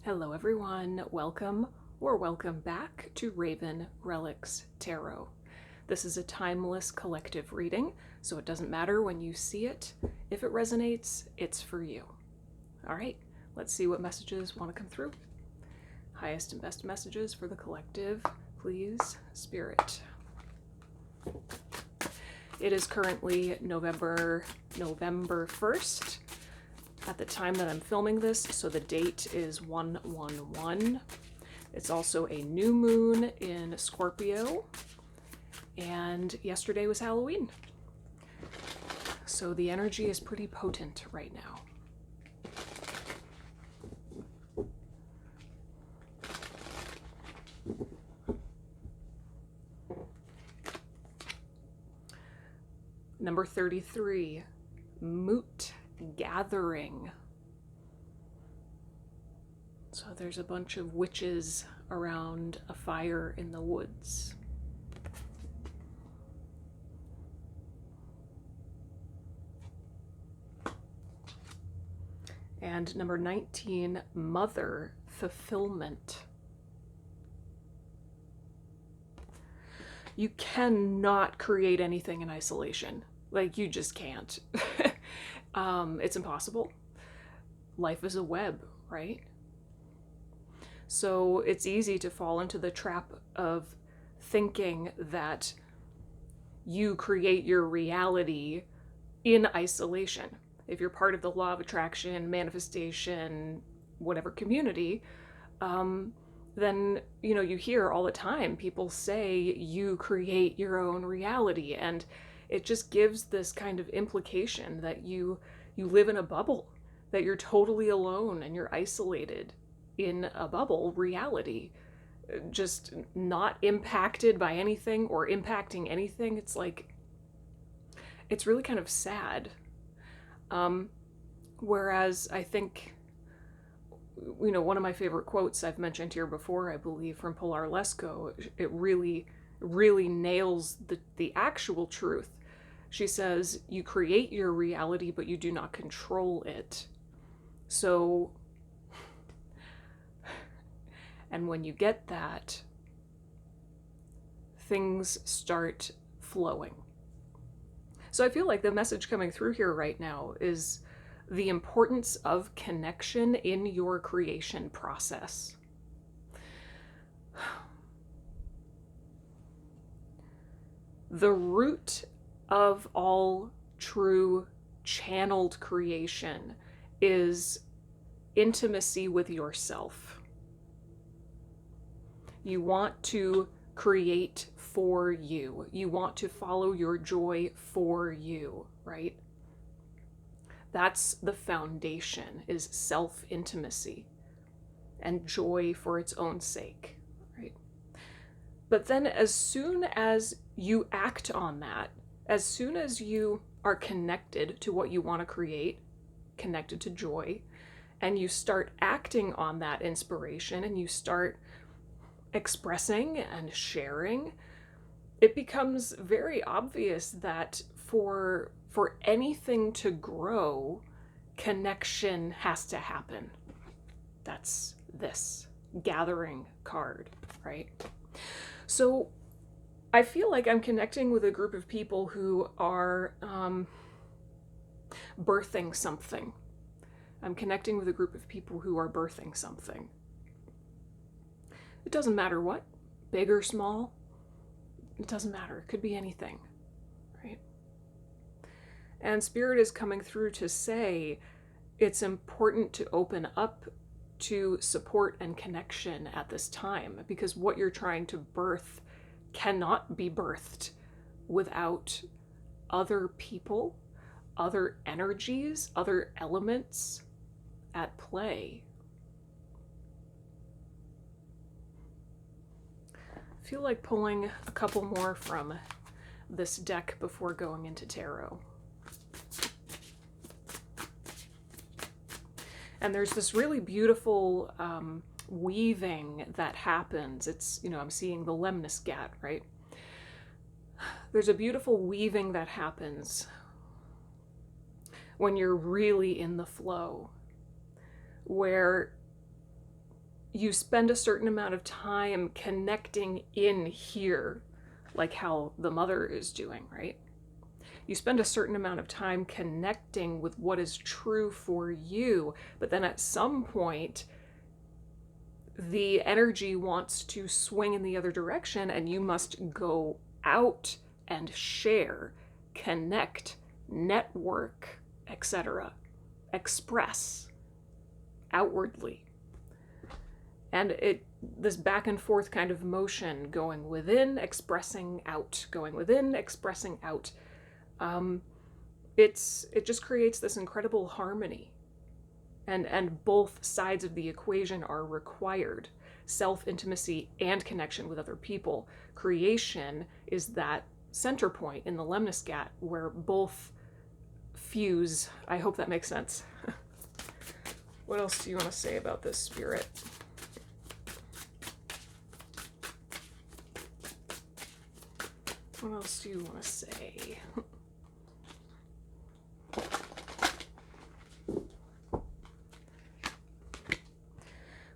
Hello everyone, welcome or welcome back to Raven Relics Tarot. This is a timeless collective reading, so it doesn't matter when you see it. If it resonates, it's for you. All right, let's see what messages want to come through. Highest and best messages for the collective, please, Spirit. It is currently November 1st. At the time that I'm filming this, so the date is 1/1/1. It's also a new moon in Scorpio, and yesterday was Halloween. So the energy is pretty potent right now. Number 33, Moot Gathering. So there's a bunch of witches around a fire in the woods. And number 19, Mother Fulfillment. You cannot create anything in isolation. Like, you just can't. It's impossible. Life is a web, right? So it's easy to fall into the trap of thinking that you create your reality in isolation. If you're part of the law of attraction, manifestation, whatever community, then you hear all the time people say you create your own reality, and it just gives this kind of implication that you live in a bubble, that you're totally alone and you're isolated in a bubble reality, just not impacted by anything or impacting anything. It's like, it's really kind of sad. Whereas I think, one of my favorite quotes I've mentioned here before, I believe, from Pilar Lesko, it really, really nails the actual truth. She says, you create your reality, but you do not control it. So, and when you get that, things start flowing. So I feel like the message coming through here right now is the importance of connection in your creation process. The root of all true channeled creation is intimacy with yourself. You want to create for you. You want to follow your joy for you, right? That's the foundation, is self-intimacy and joy for its own sake, right? But then as soon as you act on that, as soon as you are connected to what you want to create, connected to joy, and you start acting on that inspiration and you start expressing and sharing, it becomes very obvious that for anything to grow, connection has to happen. That's this gathering card, right? So I feel like I'm connecting with a group of people who are birthing something. I'm connecting with a group of people who are birthing something. It doesn't matter what, big or small, it doesn't matter. It could be anything, right? And Spirit is coming through to say it's important to open up to support and connection at this time, because what you're trying to birth cannot be birthed without other people, other energies, other elements at play. I feel like pulling a couple more from this deck before going into tarot. And there's this really beautiful weaving that happens. It's, I'm seeing the Lemniscat, right? There's a beautiful weaving that happens when you're really in the flow, where you spend a certain amount of time connecting in here, like how the mother is doing, right? You spend a certain amount of time connecting with what is true for you, but then at some point, the energy wants to swing in the other direction, and you must go out and share, connect, network, etc. Express outwardly. And this back and forth kind of motion, going within, expressing out, going within, expressing out. It just creates this incredible harmony. And both sides of the equation are required. Self-intimacy and connection with other people. Creation is that center point in the Lemniscat where both fuse. I hope that makes sense. What else do you want to say about this spirit? What else do you want to say?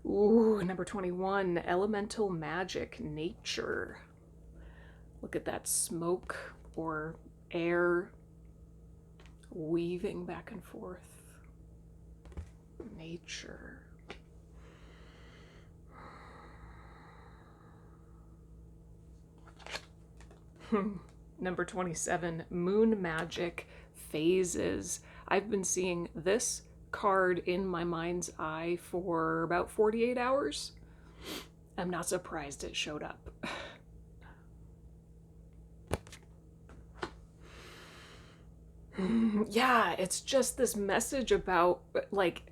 Ooh, number 21, elemental magic, nature. Look at that smoke or air weaving back and forth. Nature. Number 27, moon magic, phases. I've been seeing this card in my mind's eye for about 48 hours. I'm not surprised it showed up. Yeah, it's just this message about like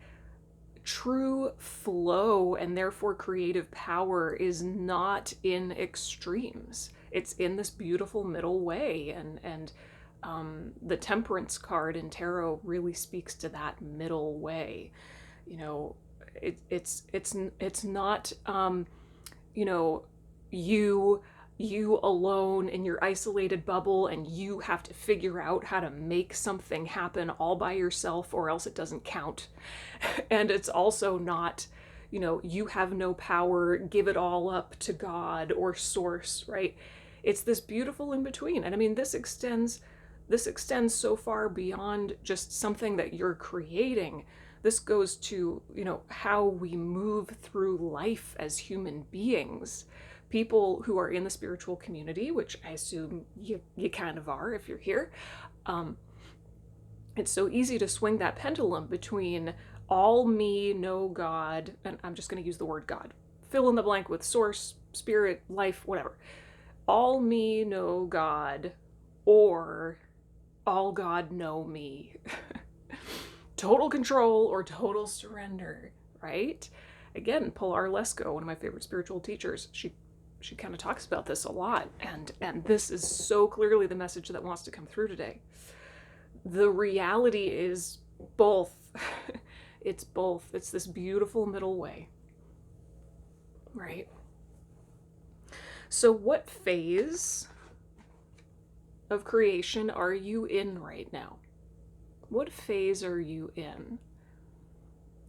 true flow and therefore creative power is not in extremes. It's in this beautiful middle way, and the Temperance card in tarot really speaks to that middle way. You know, it's not you know, you alone in your isolated bubble, and you have to figure out how to make something happen all by yourself or else it doesn't count. And it's also not, you know, you have no power, give it all up to God or source, right? It's this beautiful in between. And I mean, this extends so far beyond just something that you're creating. This goes to, you know, how we move through life as human beings. People who are in the spiritual community, which I assume you kind of are if you're here, it's so easy to swing that pendulum between all me, no God, and I'm just going to use the word God. Fill in the blank with source, spirit, life, whatever. All me, no God, or all God, no me. Total control or total surrender, right? Again, Pilar Lesko, one of my favorite spiritual teachers, she kind of talks about this a lot, and this is so clearly the message that wants to come through today. The reality is both. It's both. It's this beautiful middle way, right? So what phase of creation are you in right now? What phase are you in?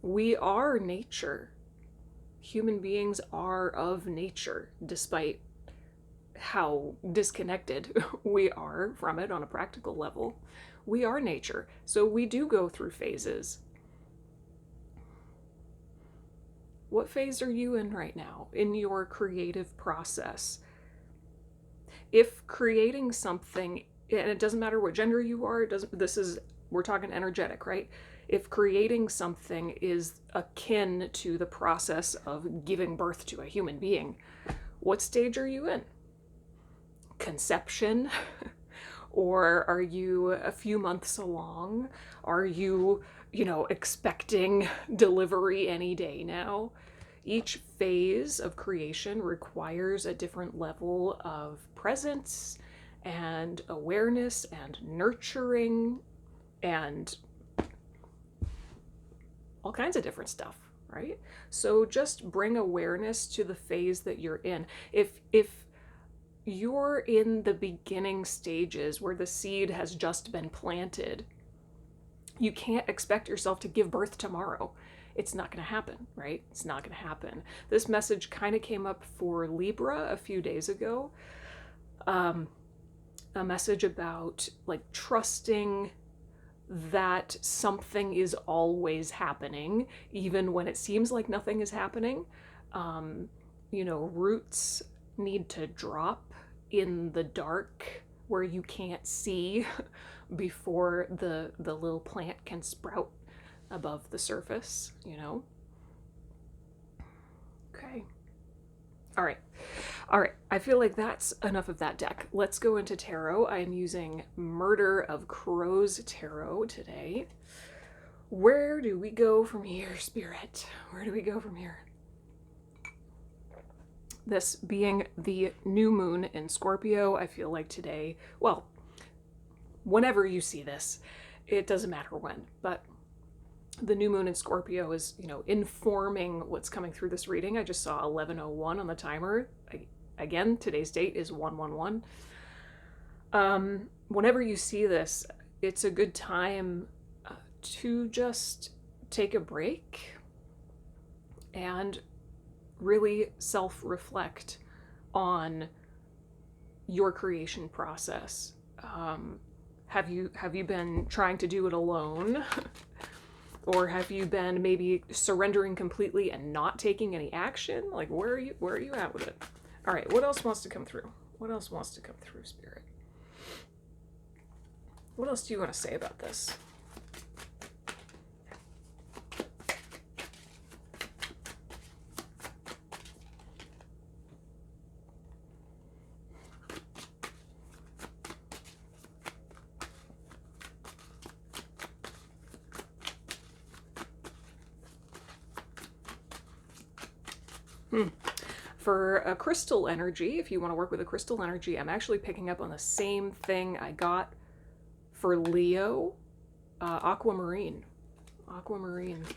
We are nature. Human beings are of nature, despite how disconnected we are from it on a practical level. We are nature, so we do go through phases. What phase are you in right now in your creative process? If creating something, and it doesn't matter what gender you are, we're talking energetic, right? If creating something is akin to the process of giving birth to a human being, what stage are you in? Conception? Or are you a few months along? Are you, expecting delivery any day now? Each phase of creation requires a different level of presence and awareness and nurturing and all kinds of different stuff, right? So just bring awareness to the phase that you're in. If you're in the beginning stages where the seed has just been planted, you can't expect yourself to give birth tomorrow. it's not going to happen, right? It's not going to happen. This message kind of came up for Libra a few days ago. A message about like trusting that something is always happening, even when it seems like nothing is happening. Roots need to drop in the dark where you can't see before the little plant can sprout above the surface, Okay. All right. I feel like that's enough of that deck. Let's go into tarot. I am using Murder of Crows Tarot today. Where do we go from here, Spirit? Where do we go from here? This being the new moon in Scorpio, I feel like today, well, whenever you see this, it doesn't matter when, but the new moon in Scorpio is, informing what's coming through this reading. I just saw 11:01 on the timer. Again, today's date is 1/11. Whenever you see this, it's a good time to just take a break and really self-reflect on your creation process. Have you been trying to do it alone? Or have you been maybe surrendering completely and not taking any action? Like, where are you at with it? All right, what else wants to come through? What else wants to come through, Spirit? What else do you want to say about this? For a crystal energy, if you want to work with a crystal energy, I'm actually picking up on the same thing I got for Leo, aquamarine. Aquamarine. What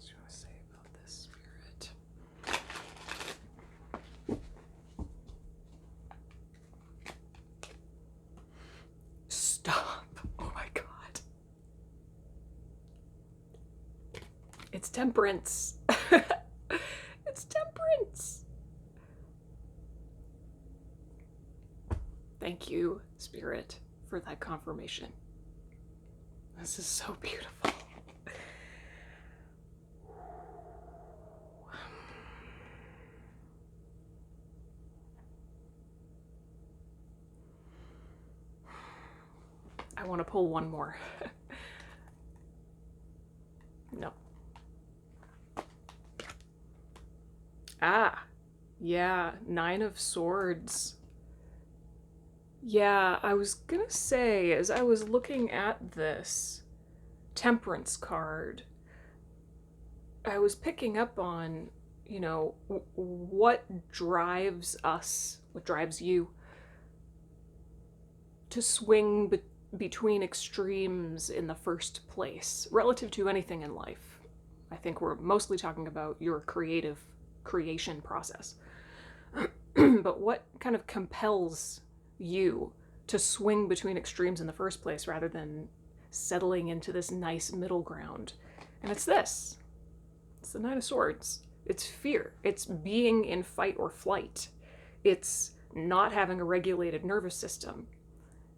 do you want to say about this, Spirit? Stop. Oh my God. It's temperance. It's temperance. Thank you, Spirit, for that confirmation. This is so beautiful. I want to pull one more. No. Ah, yeah, 9 of Swords. Yeah, I was gonna say, as I was looking at this Temperance card, I was picking up on, what drives us, what drives you to swing between extremes in the first place, relative to anything in life. I think we're mostly talking about your creation process. But what kind of compels you to swing between extremes in the first place rather than settling into this nice middle ground? And it's this. It's the 9 of Swords. It's fear. It's being in fight or flight. It's not having a regulated nervous system.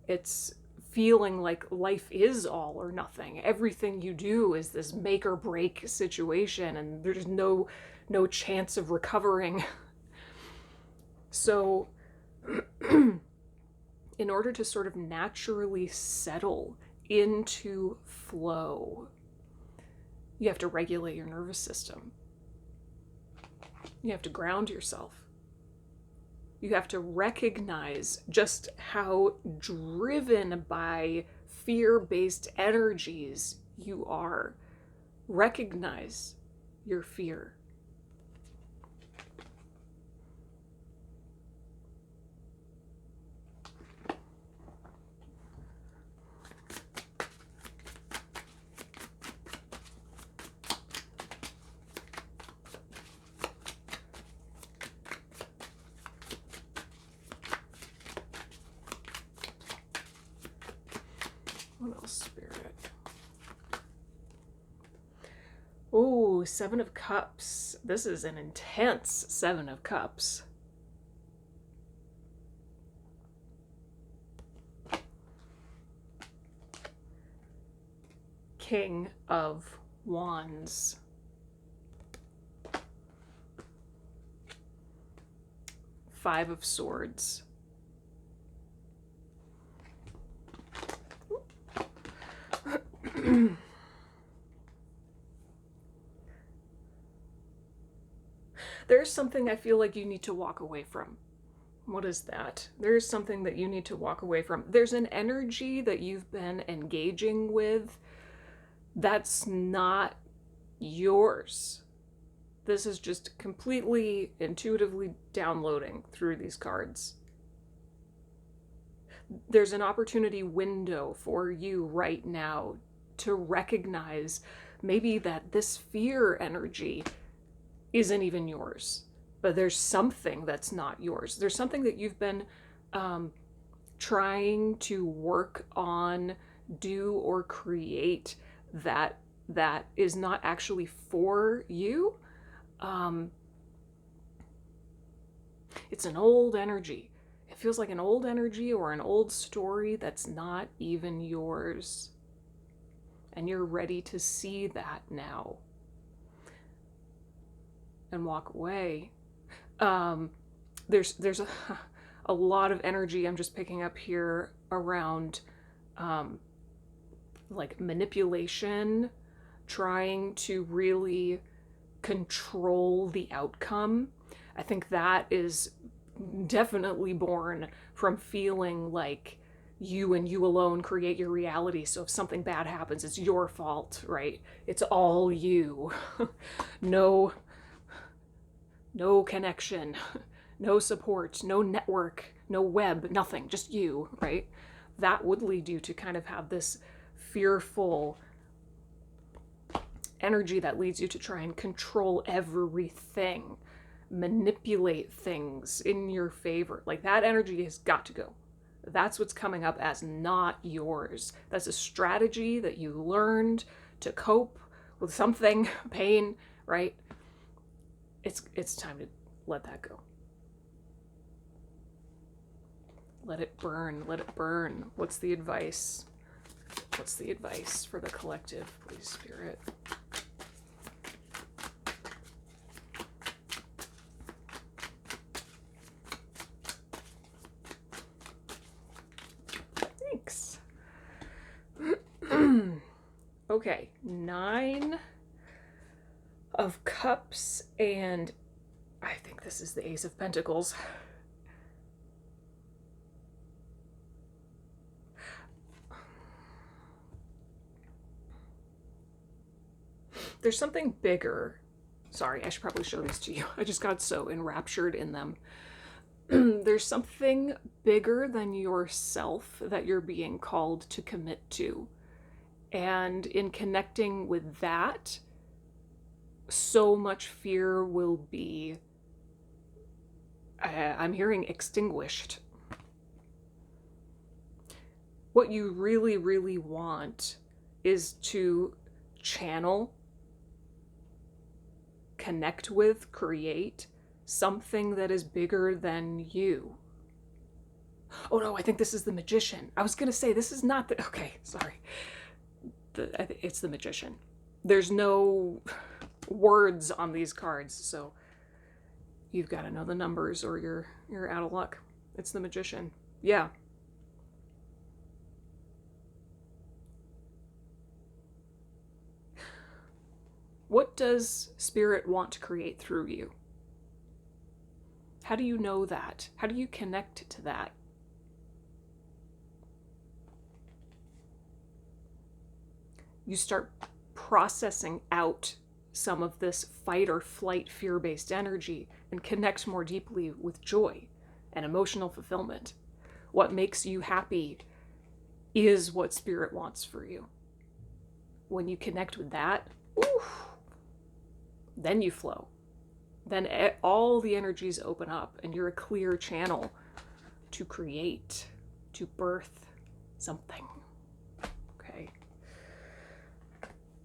It's feeling like life is all or nothing. Everything you do is this make or break situation, and there's no chance of recovering. So in order to sort of naturally settle into flow, you have to regulate your nervous system. You have to ground yourself. You have to recognize just how driven by fear-based energies you are. Recognize your fear. What else, Spirit? Oh, Seven of Cups. This is an intense Seven of Cups. King of Wands. Five of Swords. There's something I feel like you need to walk away from. What is that? There's something that you need to walk away from. There's an energy that you've been engaging with that's not yours. This is just completely intuitively downloading through these cards. There's an opportunity window for you right now to recognize maybe that this fear energy isn't even yours, but there's something that's not yours. There's something that you've been trying to work on, do, or create that is not actually for you. It's an old energy. It feels like an old energy or an old story that's not even yours. And you're ready to see that now and walk away. There's a lot of energy I'm just picking up here around like manipulation, trying to really control the outcome. I think that is definitely born from feeling like you and you alone create your reality. So if something bad happens, it's your fault, right? It's all you. No connection, no support, no network, no web, nothing, just you, right? That would lead you to kind of have this fearful energy that leads you to try and control everything, manipulate things in your favor. Like, that energy has got to go. That's what's coming up as not yours. That's a strategy that you learned to cope with something, pain, right? It's time to let that go. Let it burn, let it burn. What's the advice? What's the advice for the collective, please, Spirit? Thanks. Okay, 9 of Cups, and I think this is the Ace of Pentacles. There's something bigger. Sorry, I should probably show these to you. I just got so enraptured in them. There's something bigger than yourself that you're being called to commit to. And in connecting with that, so much fear will be, I'm hearing, extinguished. What you really, really want is to channel, connect with, create something that is bigger than you. Oh no, I think this is the Magician. I was gonna say this is not the, okay, sorry. It's the Magician. There's no words on these cards, so you've got to know the numbers or you're out of luck. It's the Magician. Yeah. What does Spirit want to create through you? How do you know that? How do you connect to that? You start processing out some of this fight or flight fear-based energy and connect more deeply with joy and emotional fulfillment. What makes you happy is what Spirit wants for you. When you connect with that, then you flow. Then all the energies open up and you're a clear channel to create, to birth something.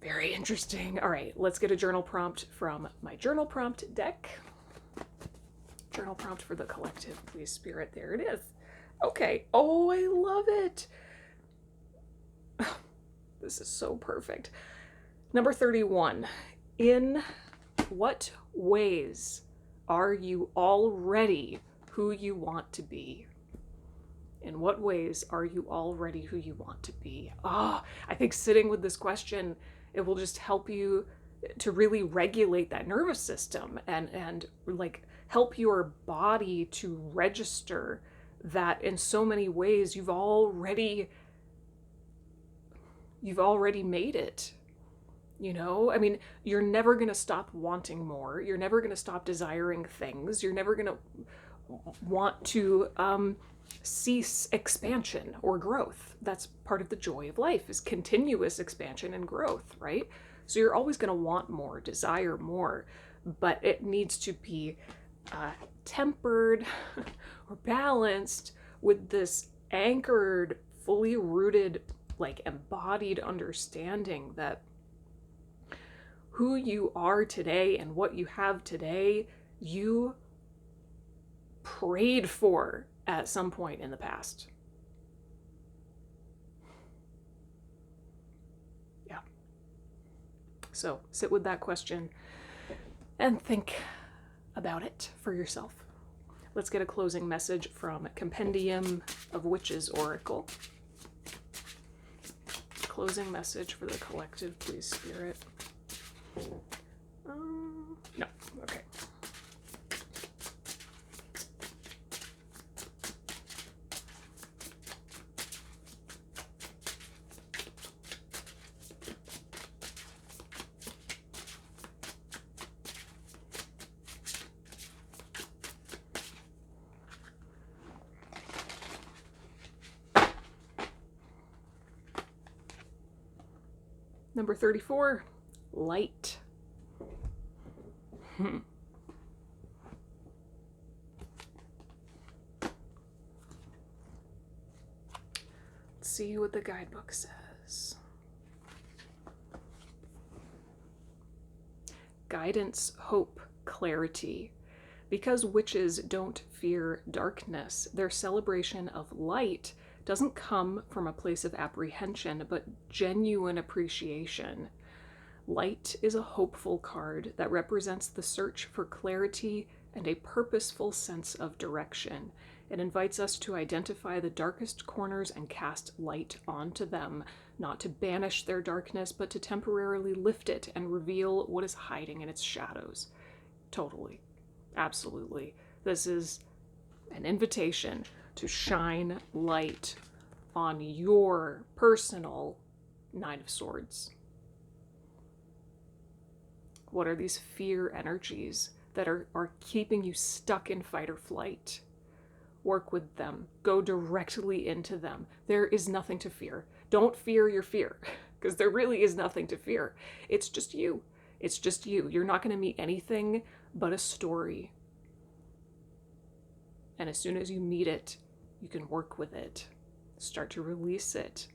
Very interesting. All right, let's get a journal prompt from my journal prompt deck. Journal prompt for the collective, please, Spirit. There it is. Okay. Oh, I love it. This is so perfect. Number 31. In what ways are you already who you want to be? In what ways are you already who you want to be? I think sitting with this question, it will just help you to really regulate that nervous system and like help your body to register that in so many ways you've already made it. I mean, you're never going to stop wanting more. You're never going to stop desiring things. You're never going to want to cease expansion or growth. That's part of the joy of life, is continuous expansion and growth, right? So you're always going to want more, desire more, but it needs to be tempered or balanced with this anchored, fully rooted, like embodied understanding that who you are today and what you have today, you prayed for at some point in the past. Yeah. So sit with that question and think about it for yourself. Let's get a closing message from Compendium of Witches Oracle. Closing message for the collective, please, Spirit. No. Okay. Number 34, light. Let's see what the guidebook says. Guidance, hope, clarity. Because witches don't fear darkness, their celebration of light doesn't come from a place of apprehension, but genuine appreciation. Light is a hopeful card that represents the search for clarity and a purposeful sense of direction. It invites us to identify the darkest corners and cast light onto them, not to banish their darkness, but to temporarily lift it and reveal what is hiding in its shadows. Totally. Absolutely. This is an invitation to shine light on your personal Nine of Swords. What are these fear energies that are keeping you stuck in fight or flight? Work with them. Go directly into them. There is nothing to fear. Don't fear your fear, because there really is nothing to fear. It's just you. It's just you. You're not going to meet anything but a story. And as soon as you meet it, you can work with it, start to release it,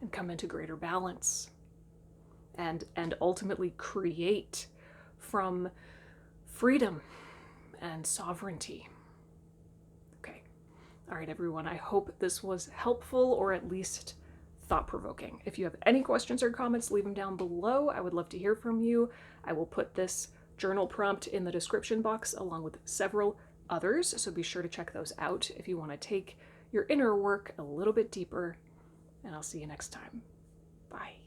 and come into greater balance. And ultimately create from freedom and sovereignty. Okay. All right, everyone. I hope this was helpful, or at least thought-provoking. If you have any questions or comments, leave them down below. I would love to hear from you. I will put this journal prompt in the description box along with several others, so be sure to check those out if you want to take your inner work a little bit deeper. And I'll see you next time. Bye.